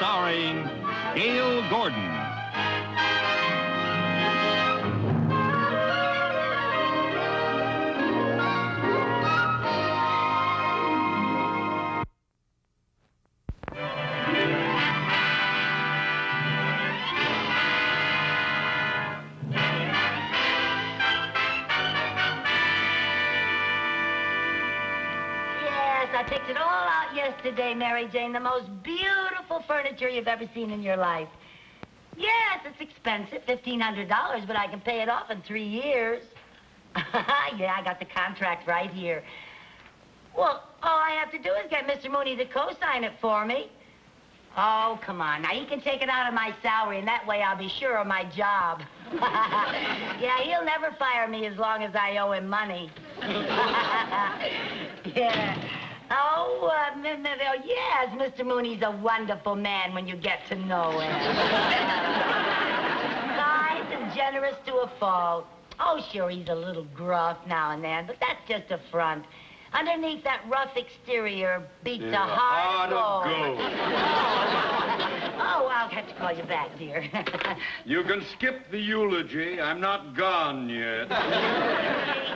starring Gale Gordon. I picked it all out yesterday, Mary Jane. The most beautiful furniture you've ever seen in your life. Yes, it's expensive, $1,500, but I can pay it off in 3 years. Yeah, I got the contract right here. Well, all I have to do is get Mr. Mooney to co-sign it for me. Oh, come on. Now, he can take it out of my salary, and that way I'll be sure of my job. Yeah, he'll never fire me as long as I owe him money. Yeah. Oh, yes, Mr. Mooney's a wonderful man when you get to know him. Kind and generous to a fault. Oh, sure, he's a little gruff now and then, but that's just a front. Underneath that rough exterior beats a heart of gold. Oh, I'll have to call you back, dear. You can skip the eulogy. I'm not gone yet.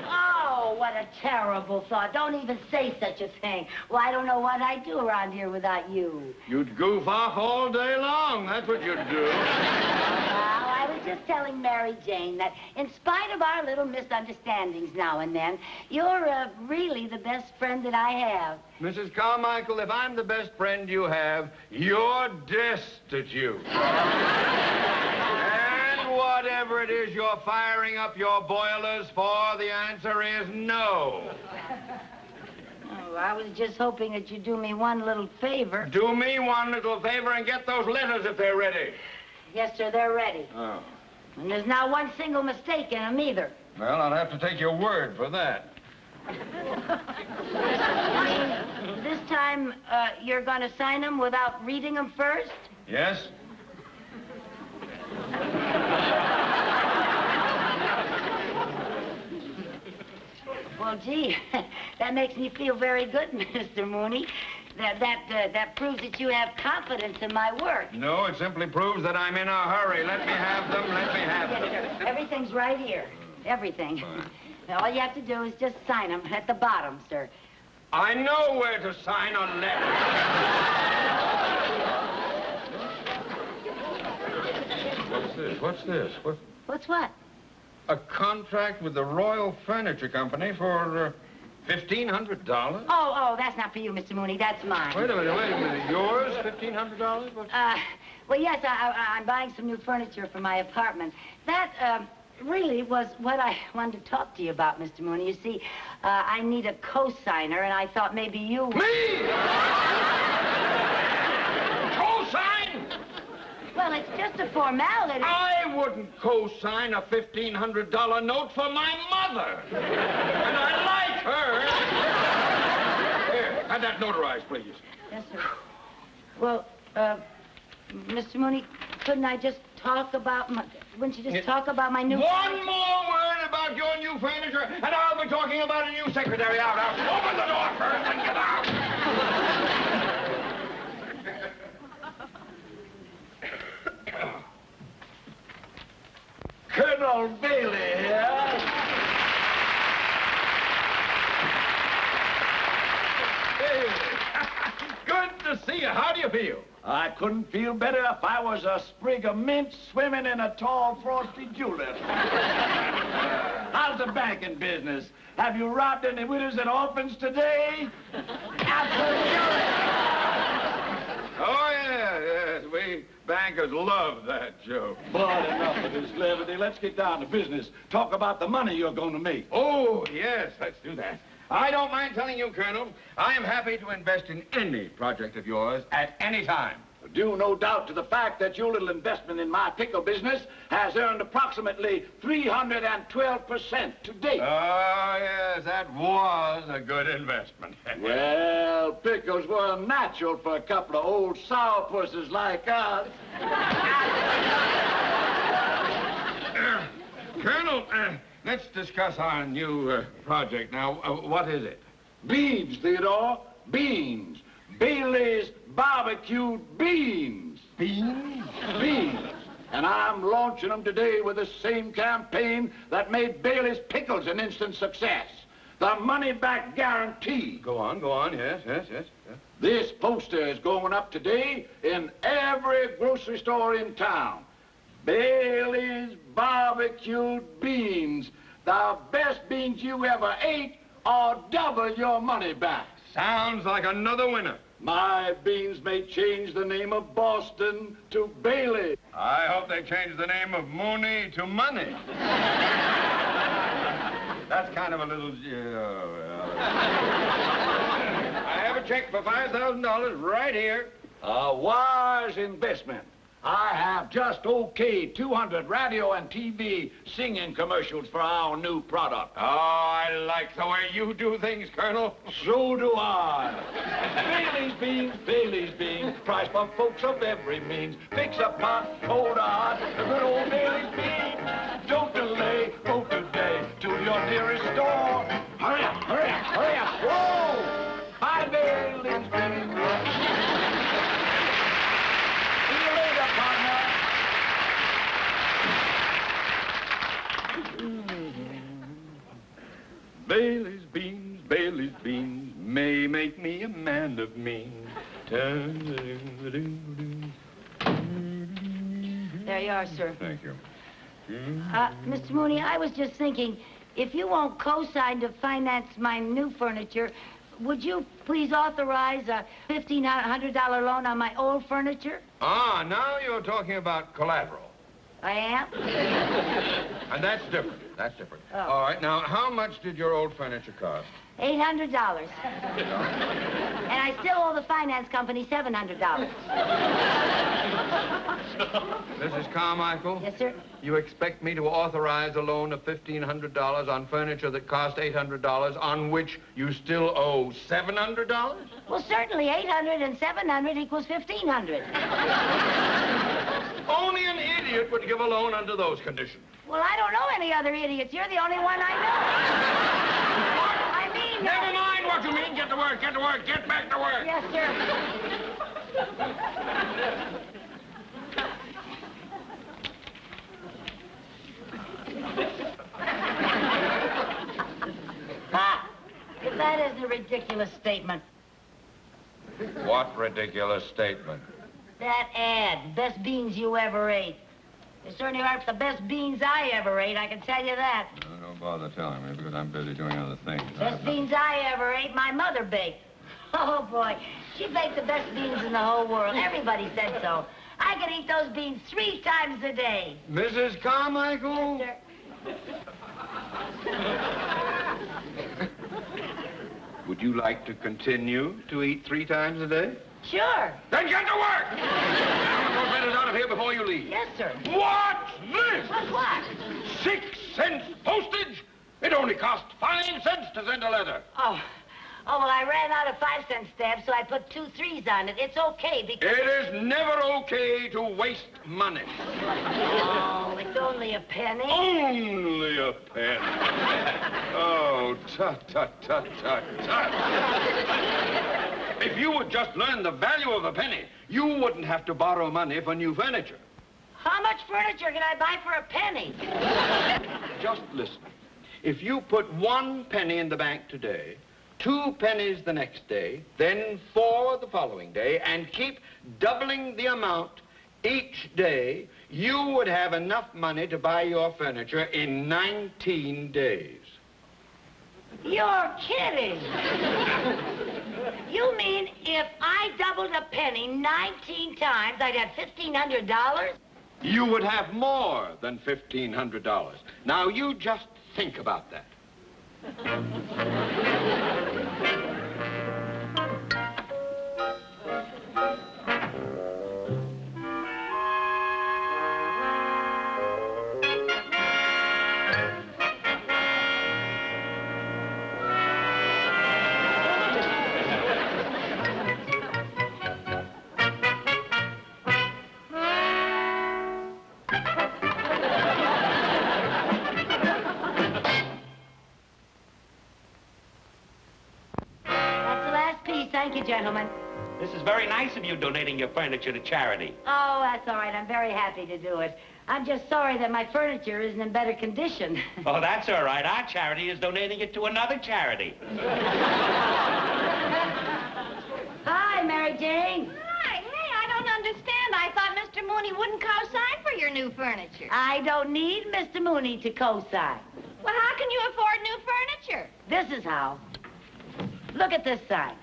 Oh, what a terrible thought. Don't even say such a thing. Well, I don't know what I'd do around here without you. You'd goof off all day long. That's what you'd do. Well, I was just telling Mary Jane that in spite of our little misunderstandings now and then, you're really the best friend that I have. Mrs. Carmichael, if I'm the best friend you have, you're destitute. And whatever it is you're firing up your boilers for, the answer is no. Oh, I was just hoping that you'd do me one little favor. Do me one little favor and get those letters if they're ready. Yes, sir, they're ready. Oh. And there's not one single mistake in them either. Well, I'll have to take your word for that. You mean this time you're going to sign them without reading them first? Yes? Well, gee, that makes me feel very good, Mr. Mooney. That proves that you have confidence in my work. No, it simply proves that I'm in a hurry. Let me have them, let me have them. Yes, sir. Everything's right here. Everything. Now, all you have to do is just sign them at the bottom, sir. I know where to sign a letter. What's this? What's this? What's what? A contract with the Royal Furniture Company for $1,500? Oh, that's not for you, Mr. Mooney. That's mine. Wait a minute. Yours, $1,500? Well, yes, I'm buying some new furniture for my apartment. That, really was what I wanted to talk to you about, Mr. Mooney. You see, I need a co-signer, and I thought maybe you... Me? Co-sign? Well, it's just a formality. I wouldn't co-sign a $1,500 note for my mother. And I like her. Here, have that notarized, please. Yes, sir. Well, Mr. Mooney, couldn't I just talk about my... Wouldn't you just talk about my new... One more word about your new furniture, and I'll be talking about a new secretary. Out. Open the door first and get out. Colonel Bagley here. Hey. Good to see you. How do you feel? I couldn't feel better if I was a sprig of mint swimming in a tall, frosty julep. How's the banking business? Have you robbed any widows and orphans today? Absolutely. Oh, yes. We bankers love that joke. But enough of this levity. Let's get down to business. Talk about the money you're going to make. Oh, yes, let's do that. I don't mind telling you, Colonel, I am happy to invest in any project of yours at any time. Due no doubt to the fact that your little investment in my pickle business has earned approximately 312% to date. Oh, yes, that was a good investment. Well, pickles were natural for a couple of old sourpusses like us. Colonel, let's discuss our new project now. What is it? Beans, Theodore. Beans. Bailey's barbecued beans. Beans? Beans. And I'm launching them today with the same campaign that made Bailey's Pickles an instant success. The money-back guarantee. Go on, yes. This poster is going up today in every grocery store in town. Bailey's barbecued beans. The best beans you ever ate, or double your money back. Sounds like another winner. My beans may change the name of Boston to Bailey. I hope they change the name of Mooney to Money. That's kind of a little... I have a check for $5,000 right here. A wise investment. I have just okayed 200 radio and TV singing commercials for our new product. Oh, I like the way you do things, Colonel. So do I. Bailey's beans, price for folks of every means. Fix a pot, cold hot, the good old Bailey's beans. Don't delay, go today to your nearest store. Hurry up. Whoa! Buy Bailey's beans. See you later, partner. Bailey's beans may make me a man of means. There you are, sir. Thank you. Mr. Mooney, I was just thinking, if you won't co-sign to finance my new furniture, would you please authorize a $1,500 loan on my old furniture? Ah, now you're talking about collateral. I am? And that's different. Oh. All right, now, how much did your old furniture cost? $800. And I still owe the finance company $700. Mrs. Carmichael? Yes, sir? You expect me to authorize a loan of $1,500 on furniture that cost $800, on which you still owe $700? Well, certainly 800 and 700 equals 1,500. Only an idiot would give a loan under those conditions. Well, I don't know any other idiots. You're the only one I know. I mean... Never mind what you mean. Get to work. Get back to work. Yes, sir. Ha! If that isn't a ridiculous statement. What ridiculous statement? That ad, best beans you ever ate. They certainly aren't the best beans I ever ate, I can tell you that. Don't bother telling me, because I'm busy doing other things. Best beans I ever ate, my mother baked. Oh, boy. She baked the best beans in the whole world. Everybody said so. I could eat those beans 3 times a day. Mrs. Carmichael? Yes, sir. Would you like to continue to eat 3 times a day? Sure. Then get to work! I want those letters out of here before you leave. Yes, sir. What's this? What? 6 cents postage? It only cost 5 cents to send a letter. Oh, well, I ran out of 5-cent stamps, so I put 2 3s on it. It's okay because... It is never okay to waste money. Oh, it's only a penny. Only a penny. Oh, tut. If you would just learn the value of a penny, you wouldn't have to borrow money for new furniture. How much furniture can I buy for a penny? Just listen. If you put 1 penny in the bank today, 2 pennies the next day, then 4 the following day, and keep doubling the amount each day, you would have enough money to buy your furniture in 19 days. You're kidding. You mean if I doubled a penny 19 times, I'd have $1,500? You would have more than $1,500. Now, you just think about that. Thank you, gentlemen. This is very nice of you donating your furniture to charity. Oh, that's all right. I'm very happy to do it. I'm just sorry that my furniture isn't in better condition. Oh, that's all right. Our charity is donating it to another charity. Hi, Mary Jane. Hi. Hey, I don't understand. I thought Mr. Mooney wouldn't co-sign for your new furniture. I don't need Mr. Mooney to co-sign. Well, how can you afford new furniture? This is how. Look at this sign.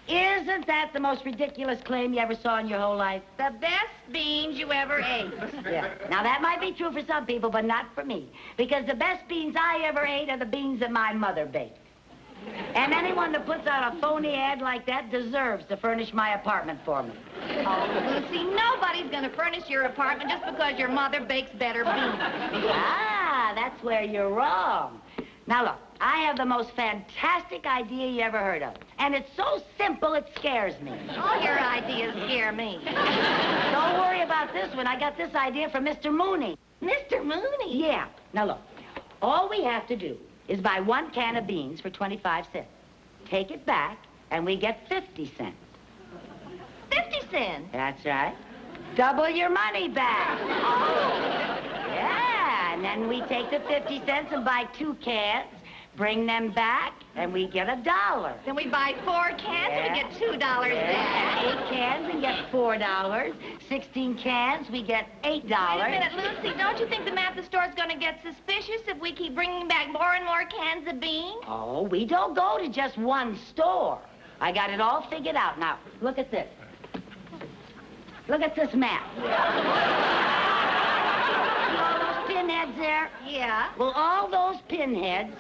Isn't that the most ridiculous claim you ever saw in your whole life? The best beans you ever ate. Yeah. Now, that might be true for some people, but not for me. Because the best beans I ever ate are the beans that my mother baked. And anyone that puts out a phony ad like that deserves to furnish my apartment for me. Oh, Lucy, nobody's going to furnish your apartment just because your mother bakes better beans. Ah, that's where you're wrong. Now, look, I have the most fantastic idea you ever heard of. And it's so simple, it scares me. All your ideas scare me. Don't worry about this one. I got this idea from Mr. Mooney. Mr. Mooney? Yeah. Now, look, all we have to do is buy 1 can of beans for 25 cents. Take it back, and we get 50 cents. 50 cents? That's right. Double your money back. Oh. Yeah, and then we take the 50 cents and buy 2 cans, bring them back, and we get $1. Then we buy 4 cans and we get $2 back. 8 cans and get $4. 16 cans, we get $8. Wait a minute, Lucy. Don't you think the man at the store's going to get suspicious if we keep bringing back more and more cans of beans? Oh, we don't go to just one store. I got it all figured out. Now, look at this. Look at this map. See all those pinheads there? Yeah. Well, all those pinheads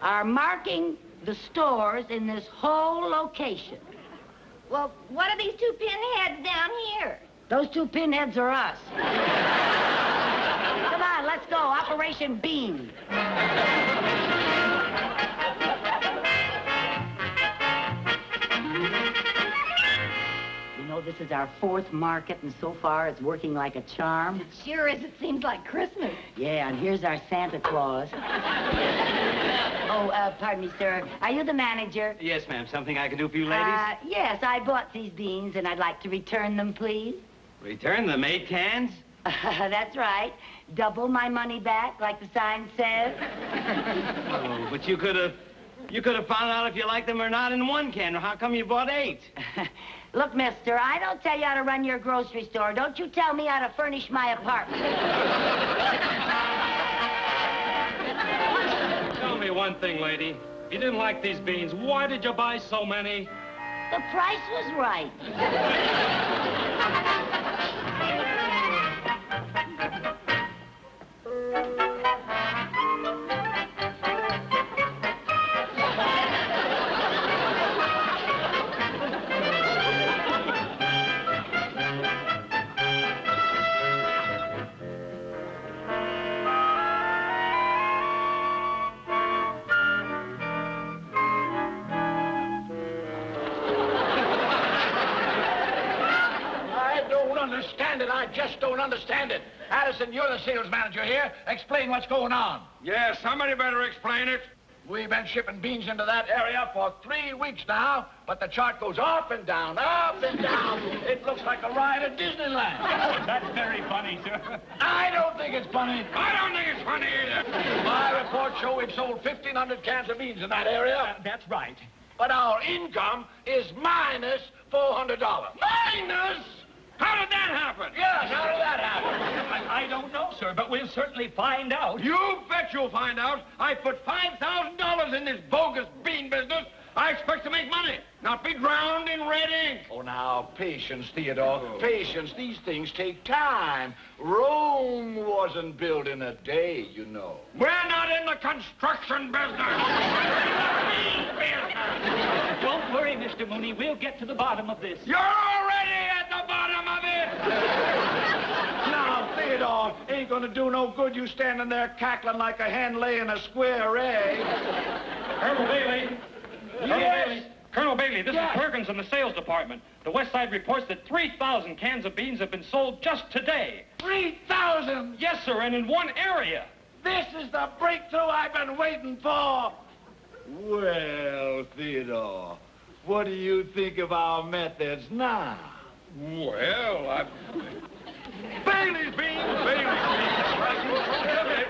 are marking the stores in this whole location. Well, what are these 2 pinheads down here? Those 2 pinheads are us. Come on, let's go. Operation Bean. You know, this is our 4th market, and so far it's working like a charm. It sure is. It seems like Christmas. Yeah, and here's our Santa Claus. Oh, pardon me, sir. Are you the manager? Yes, ma'am. Something I can do for you ladies? Yes, I bought these beans, and I'd like to return them, please. Return them 8 cans? That's right. Double my money back, like the sign says. Oh, but you could have found out if you liked them or not in 1 can. How come you bought 8? Look, mister, I don't tell you how to run your grocery store. Don't you tell me how to furnish my apartment. Tell me one thing, lady. If you didn't like these beans, why did you buy so many? The price was right. I just don't understand it. Addison, you're the sales manager here. Explain what's going on. Yeah, somebody better explain it. We've been shipping beans into that area for 3 weeks now, but the chart goes up and down, up and down. It looks like a ride at Disneyland. That's very funny, sir. I don't think it's funny. I don't think it's funny either. My reports show we've sold 1,500 cans of beans in that area. That's right. But our income is minus $400. Minus? How did that happen? Yes, how did that happen? I don't know, sir, but we'll certainly find out. You bet you'll find out. I put $5,000 in this bogus bean business. I expect to make money, not be drowned in red ink. Oh, now, patience, Theodore. Patience. These things take time. Rome wasn't built in a day, you know. We're not in the construction business. We're in the bean business. Don't worry, Mr. Mooney. We'll get to the bottom of this. You're already at the bottom of it. Now, Theodore, ain't gonna do no good you standing there cackling like a hen laying a square egg. Colonel Bagley. Yes? Colonel Bagley, this Yes. is Perkins in the sales department. The West Side reports that 3,000 cans of beans have been sold just today. 3,000! Yes, sir, and in one area. This is the breakthrough I've been waiting for. Well, Theodore, what do you think of our methods now? Well, Bailey's beans, Bailey's beans.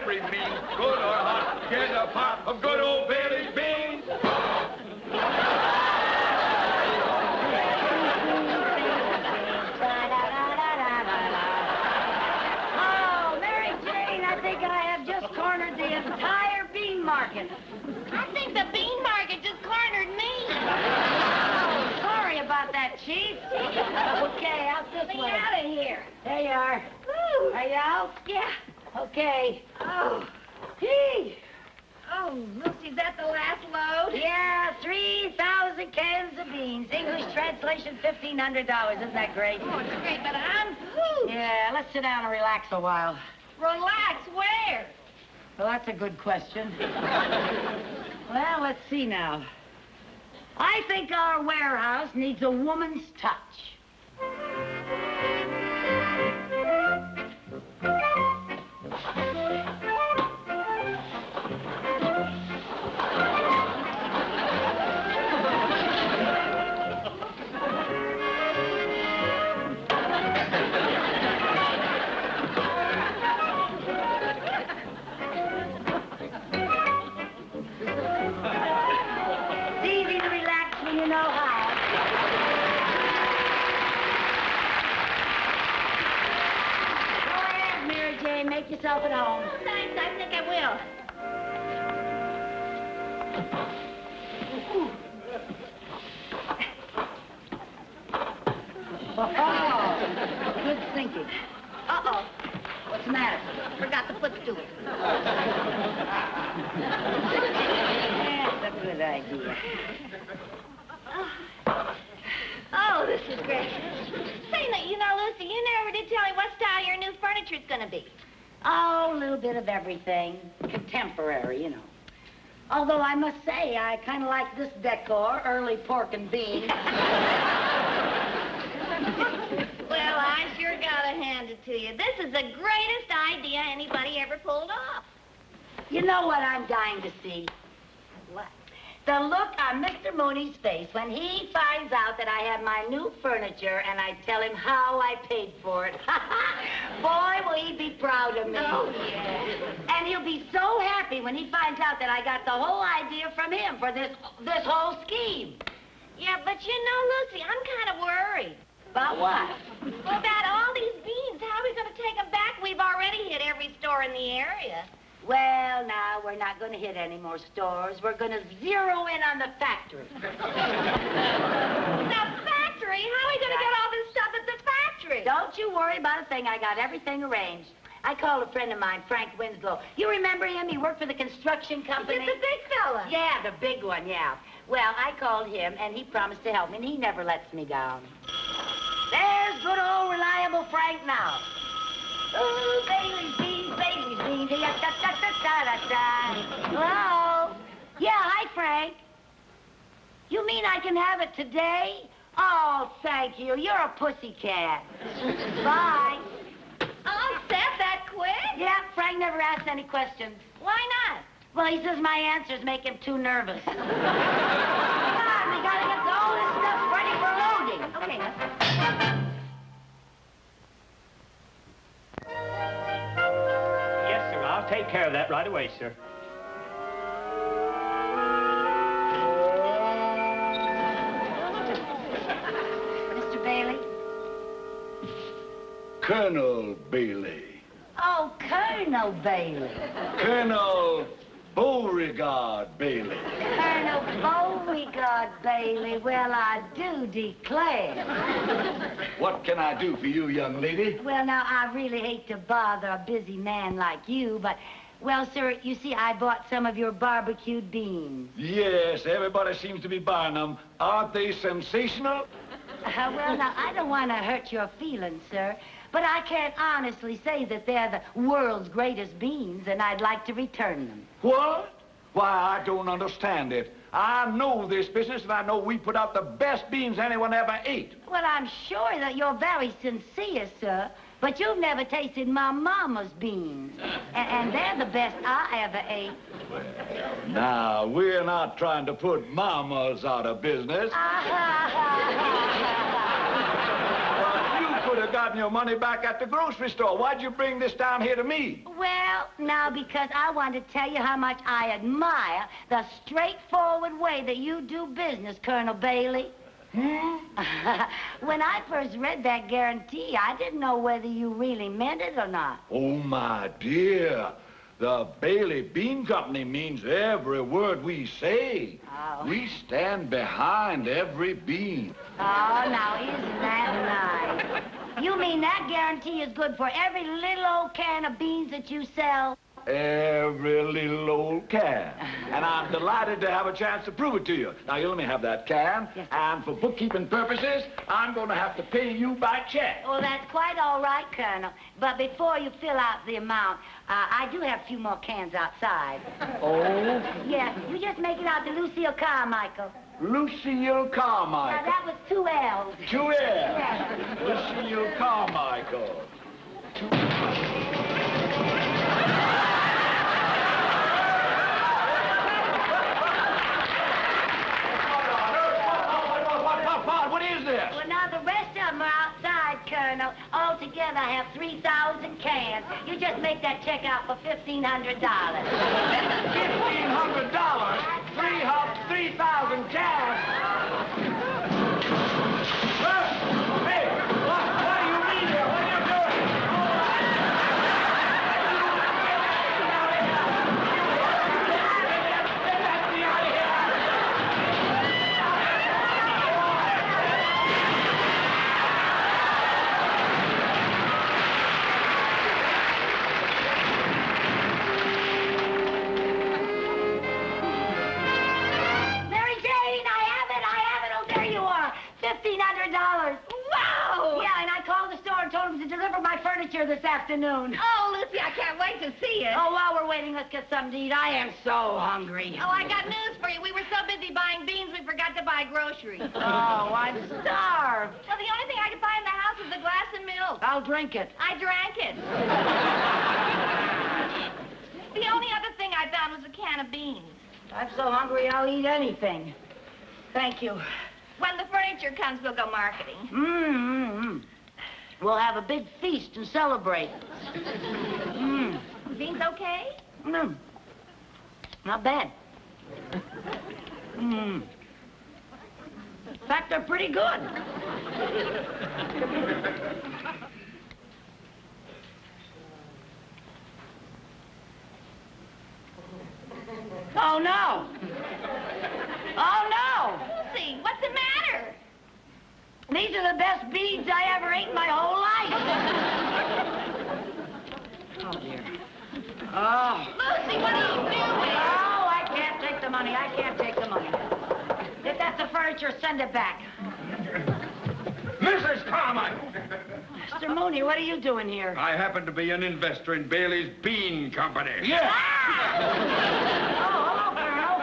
Every bean, good or hot, get a pot of good old Bailey's beans. Oh, Mary Jane, I think I have just cornered the entire bean market. I think the bean market just cornered me. Oh, sorry about that, Chief. Okay, out this way. Get out of here. There you are. Woo. Are you out? Yeah. Okay. Oh. Gee. Oh, Lucy, is that the last load? Yeah, 3,000 cans of beans. English translation, $1,500. Isn't that great? Oh, it's great, but I'm... Whew. Yeah, let's sit down and relax a while. Relax, where? Well, that's a good question. Well, let's see now. I think our warehouse needs a woman's touch. Make yourself at home. Thanks, I think I will. Oh, good thinking. Uh-oh. What's the matter? Forgot the footstool. That's a good idea. Oh, this is great. Say, you know, Lucy, you never did tell me what style your new furniture's gonna be. Oh, a little bit of everything. Contemporary, you know. Although I must say, I kind of like this decor, early pork and beans. Well, I sure gotta hand it to you. This is the greatest idea anybody ever pulled off. You know what I'm dying to see? What? The look on Mr. Mooney's face when he finds out that I have my new furniture and I tell him how I paid for it. Boy, will he be proud of me. Oh, yeah. And he'll be so happy when he finds out that I got the whole idea from him for this whole scheme. Yeah, but you know, Lucy, I'm kind of worried. About what? Well, about all these beans. How are we going to take them back? We've already hit every store in the area. Well, now, we're not going to hit any more stores. We're going to zero in on the factory. The factory? How are we going to get all this stuff at the factory? Don't you worry about a thing. I got everything arranged. I called a friend of mine, Frank Winslow. You remember him? He worked for the construction company. He's the big fella. Yeah, the big one, yeah. Well, I called him, and he promised to help me, and he never lets me down. There's good old reliable Frank now. Oh, Bagley's beans, Bagley's beans. Da-da-da-da-da-da. Hello? Yeah, hi, Frank. You mean I can have it today? Oh, thank you. You're a pussycat. Bye. All set that quick? Yeah, Frank never asked any questions. Why not? Well, he says my answers make him too nervous. Come on, we gotta get all this stuff ready for loading. Okay, Yes, sir. I'll take care of that right away, sir. Mr. Bailey? Colonel Bailey. Oh, Colonel Bailey. Colonel Beauregard Bailey. Colonel Beauregard Bailey. Well, I do declare. What can I do for you, young lady? Well, now, I really hate to bother a busy man like you, but, well, sir, you see, I bought some of your barbecued beans. Yes, everybody seems to be buying them. Aren't they sensational? Well, now, I don't want to hurt your feelings, sir, but I can't honestly say that they're the world's greatest beans, and I'd like to return them. What? Why, I don't understand it. I know this business, and I know we put out the best beans anyone ever ate. Well, I'm sure that you're very sincere, sir, But you've never tasted my mama's beans. And they're the best I ever ate. Now, we're not trying to put mamas out of business. You could have gotten your money back at the grocery store. Why'd you bring this down here to me? Well, now, because I want to tell you how much I admire the straightforward way that you do business, Colonel Bagley. When I first read that guarantee, I didn't know whether you really meant it or not. Oh, my dear. The Bailey Bean Company means every word we say. Oh. We stand behind every bean. Oh, now, isn't that nice? You mean that guarantee is good for every little old can of beans that you sell? Every little old can. And I'm delighted to have a chance to prove it to you. Now, you let me have that can. Yes. And for bookkeeping purposes, I'm going to have to pay you by check. Well, that's quite all right, Colonel. But before you fill out the amount, I do have a few more cans outside. Oh? Yeah, you just make it out to Lucille Carmichael. Lucille Carmichael. Now, that was 2 L's. 2 L's. Yes. Lucille Carmichael. What is this? Well, now, the rest of them are outside, Colonel. Altogether, I have 3,000 cans. You just make that check out for $1,500. $1,500? 3,000 cans? Hey, what do you mean here? What are you doing? $1,500. Wow! Yeah, and I called the store and told them to deliver my furniture this afternoon. Oh, Lucy, I can't wait to see it. Oh, while we're waiting, let's get something to eat. I am so hungry. Oh, I got news for you. We were so busy buying beans, we forgot to buy groceries. Oh, I'm starved. Well, the only thing I could find in the house was a glass of milk. I'll drink it. I drank it. The only other thing I found was a can of beans. I'm so hungry, I'll eat anything. Thank you. When the furniture comes, we'll go marketing. Mm-hmm. We'll have a big feast and celebrate. Beans okay? Not bad. In fact, they're pretty good. Oh, no. Oh, no. Lucy, what's the matter? These are the best beans I ever ate in my whole life. Oh, dear. Oh. Lucy, what are you doing? Oh, I can't take the money. I can't take the money. If that's the furniture, send it back. Mrs. Carmichael! Mr. Mooney, what are you doing here? I happen to be an investor in Bailey's Bean Company. Yeah. Oh, hello, Colonel.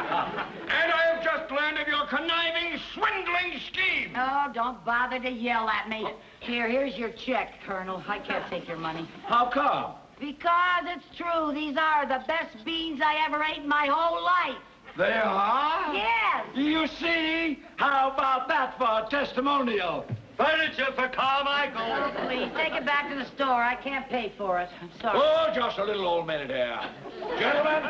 And I have just learned of your conniving, swindling scheme. Oh, don't bother to yell at me. Here's your check, Colonel. I can't take your money. How come? Because it's true. These are the best beans I ever ate in my whole life. They are? Yes. You see? How about that for a testimonial? Furniture for Carmichael. Oh, please, take it back to the store. I can't pay for it. I'm sorry. Oh, just a little old minute here. Gentlemen,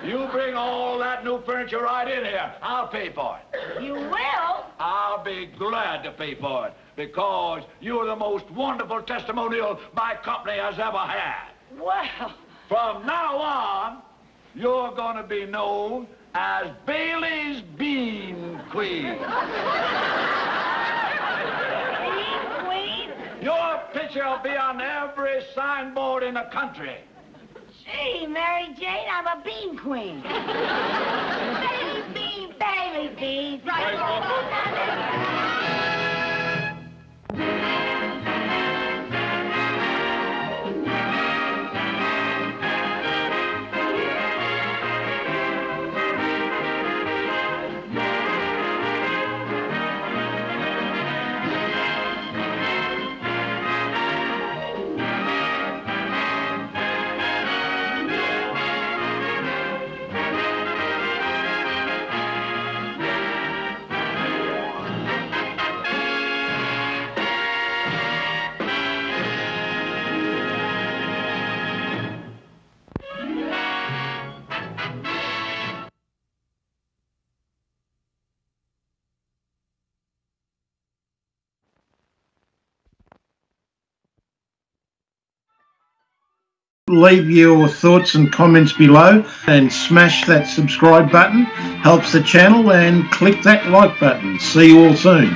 you bring all that new furniture right in here. I'll pay for it. You will? I'll be glad to pay for it because you're the most wonderful testimonial my company has ever had. Well. From now on, you're going to be known as Bailey's Bean Queen. Bean Queen? Your picture will be on every signboard in the country. Gee, Mary Jane, I'm a bean queen. Bailey bean, Bailey bean. Right. Leave your thoughts and comments below and smash that subscribe button. Helps the channel, and click that like button. See you all soon.